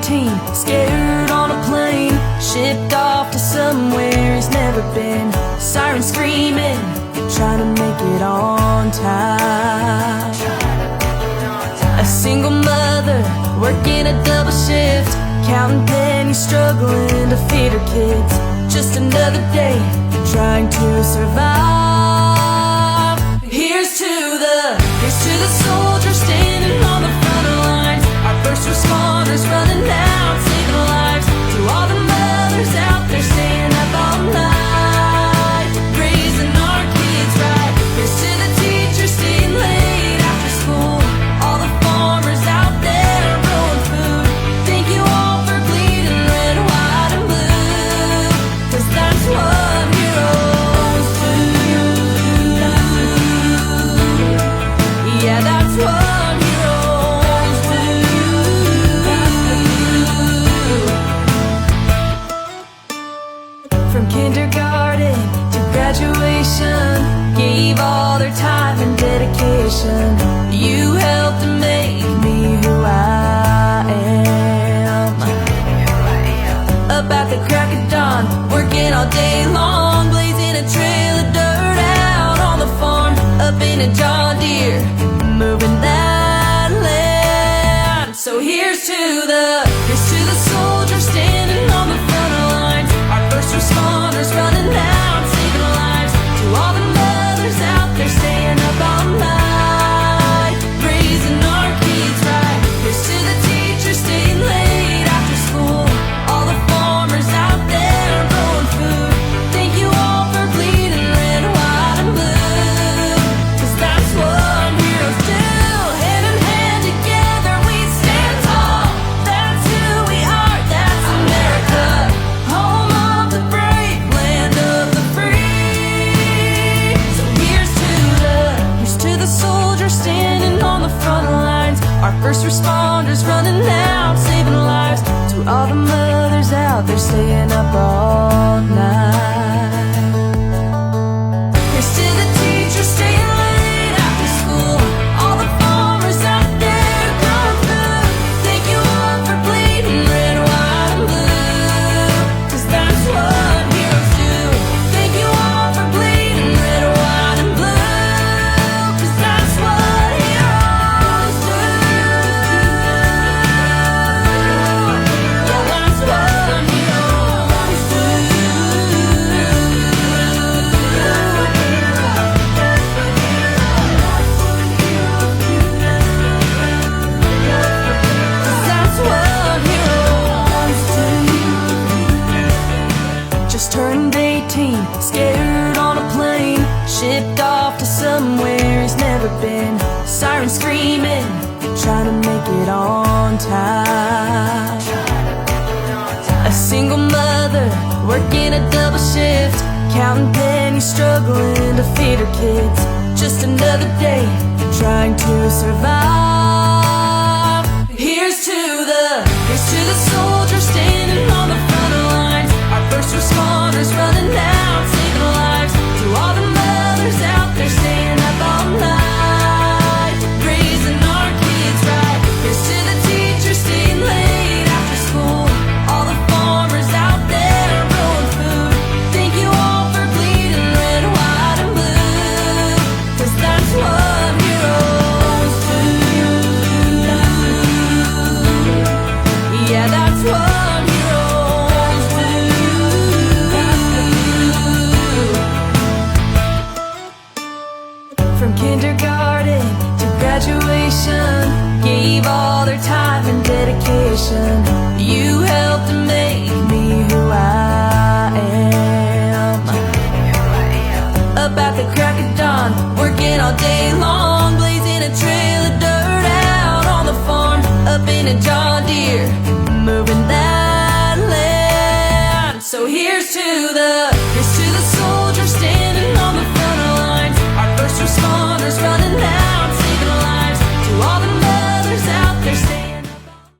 18, scared on a plane, shipped off to somewhere he's never been. Sirens screaming, trying to make it on time. A single mother working a double shift, counting pennies, struggling to feed her kids. Just another day trying to survive. Here's to the soldiers standing on the front lines, our first responders running out saving lives. To all the mothers out there staying up all night, raising our kids right. Here's to the teachers staying late after school, all the farmers out there growing food. Thank you all for bleeding red, white and blue, 'cause that's what heroes do. Yeah, that's what heroes do. From kindergarten to graduation, gave all their time and dedication. You helped to make me who I am. Up at the crack of dawn, working all day long, blazing a trail of dirt out on the farm. Up in a John Deere, moving that land. So here's to the soldiers standing on the front lines, our first responders running out saving lives. To all the mothers out there staying up all night, raising our kids right. Here's to the teachers staying late after school, all the farmers out there growing food. Thank you all for bleeding red, white and blue, 'cause that's what heroes do. Hand in hand together we stand tall. That's who we are, that's America, home of the brave, land of the free. So here's to the soldiers standing on the front lines, our first responders running out saving lives. To all the mothers out there staying up all night. Here's to the teachers staying late after school, all the farmers out there growing food. Thank you all for bleeding red, white and blue, 'cause that's what heroes do. Thank you all for bleeding red, white and blue, 'cause that's what heroes do. Yeah, that's what heroes do. That's what heroes do. Just turned 18, scared on a plane, shipped off to somewhere he's never been. Sirens screaming, trying to make it on time. A single mother working a double shift, counting pennies, struggling to feed her kids. Just another day trying to survive. Here's to the soldiers standing on the front lines, our first responders running out saving lives. To all the mothers out there staying up all night, raising our kids right. Here's to the teachers staying late after school, all the farmers out there growing food. Thank you all for bleeding red, white and blue, 'cause that's what heroes do. Yeah, that's what heroes do. From kindergarten to graduation, gave all their time and dedication. You helped to make me who I am. Up at the crack of dawn, working all day long, blazing a trail of dirt out on the farm. Up in a John Deere,